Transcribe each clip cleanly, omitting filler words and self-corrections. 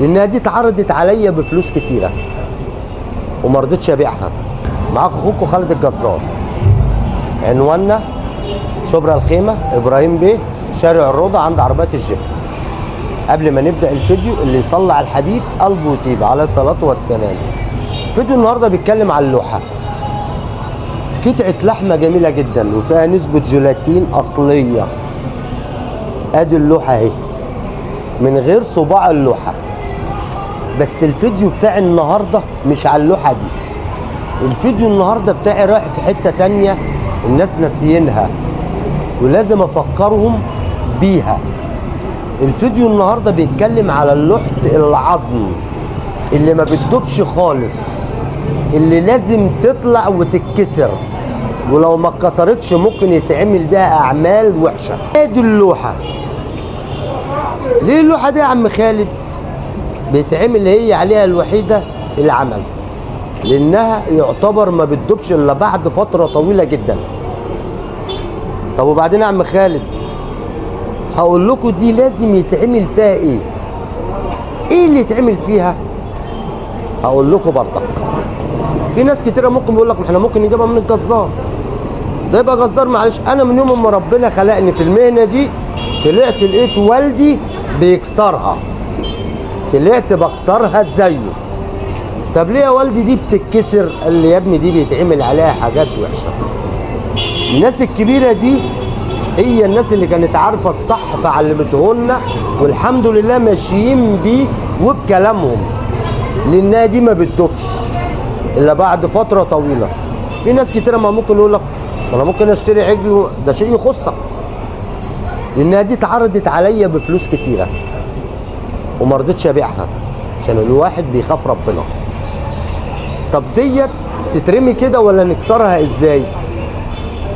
لانها دي اتعرضت عليا بفلوس كتيره وما رضيتش ابيعها. معاك اخوكم خالد الجزار، عنواننا شبرا الخيمه، ابراهيم بيه، شارع الروضه، عند عربيات الجيب. قبل ما نبدا الفيديو، اللي يصلي على الحبيب قلبه يطيب عليه الصلاه والسلام. فيديو النهارده بيتكلم عن اللوحه، قطعه لحمه جميله جدا وفيها نسبه جيلاتين اصليه. ادي اللوحه اهي من غير صباع اللوحه. بس الفيديو بتاعي النهارده مش على اللوحه دي، الفيديو النهارده بتاعي رايح في حته تانيه الناس ناسيينها ولازم افكرهم بيها. الفيديو النهارده بيتكلم على لوحه العظم اللي ما بتدوبش خالص، اللي لازم تطلع وتتكسر، ولو ما اتكسرتش ممكن يتعمل بيها اعمال وحشه. ادي اللوحه. ليه اللوحه دي يا عم خالد بيتعمل هي عليها الوحيده العمل؟ لانها يعتبر ما بتدوبش الا بعد فتره طويله جدا. طب وبعدين يا عم خالد هقول لكم دي لازم يتعمل فيها ايه؟ ايه اللي يتعمل فيها؟ هقول لكم برضك. في ناس كتيره ممكن بيقول لك احنا ممكن نجيبها من الجزار. ده يبقى جزار. معلش، انا من يوم ما ربنا خلقني في المهنه دي طلعت لقيت والدي بيكسرها، طلعت بكسرها زيه. طب ليه يا والدي دي بتتكسر؟ قال لي يا ابني دي بيتعمل عليها حاجات وحشه. الناس الكبيره دي هي الناس اللي كانت عارفه الصح فعلمتهولنا، والحمد لله ماشيين بيه وبكلامهم، لانها دي ما بتدوبش الا بعد فتره طويله. في ناس كتيره ما ممكن يقول لك انا ممكن اشتري عجل، ده شيء يخصك، لانها دي اتعرضت عليا بفلوس كتيره وما رضيتش ابيعها عشان الواحد بيخاف ربنا. طب ديت تترمي كده ولا نكسرها ازاي؟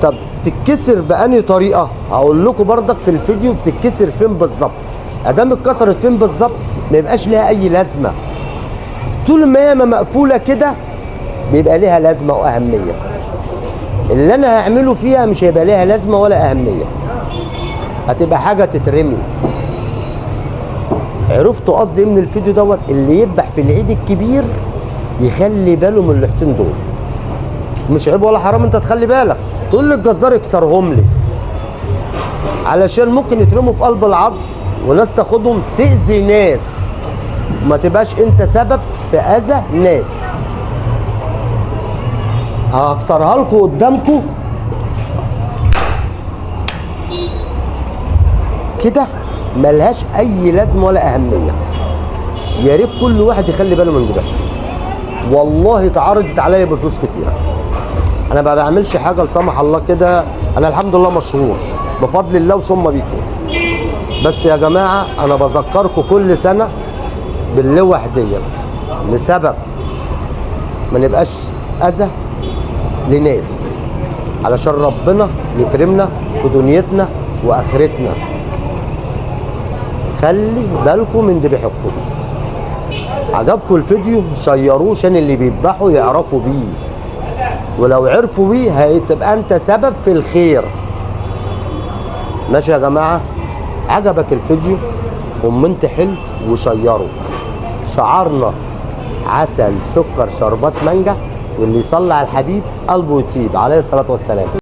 طب تتكسر بأني طريقه؟ هقول لكم بردك في الفيديو بتتكسر فين بالظبط. ادام اتكسرت فين بالظبط ما يبقاش لها اي لازمه. طول ما هي مقفوله كده بيبقى ليها لازمه واهميه. اللي انا هعمله فيها مش هيبقى ليها لازمه ولا اهميه، هتبقى حاجه تترمي. عرفتوا قصدي ايه من الفيديو دوت؟ اللي يذبح في العيد الكبير يخلي باله من اللوحتين دول. مش عيب ولا حرام انت تخلي بالك، تقول للجزار اكسرهم لي، علشان ممكن يترموا في قلب العظم وناس تاخدهم تأذي ناس، وما تبقاش انت سبب في اذى ناس. هكسرها لكم قدامكم كده، ملهاش اي لازمه ولا اهميه. يا ريت كل واحد يخلي باله من ذبحته. والله اتعرضت عليا بفلوس كتيره. انا ما بعملش حاجه لا سمح الله كده، انا الحمد لله مشهور بفضل الله وثم بيكم. بس يا جماعه انا بذكركم كل سنه باللوح ديت لسبب ما نبقاش اذى لناس، علشان ربنا يكرمنا في دنيتنا واخرتنا. خلي بالكم من ذبحكم. عجبكم الفيديو شيروه عشان اللي بيذبحوا يعرفوا بيه، ولو عرفوا بيه هتبقى انت سبب في الخير. ماشي يا جماعه؟ عجبك الفيديو كومنت حلو وشيره. شعارنا عسل سكر شربات مانجا، واللي يصلي على الحبيب قلبه يطيب عليه الصلاه والسلام.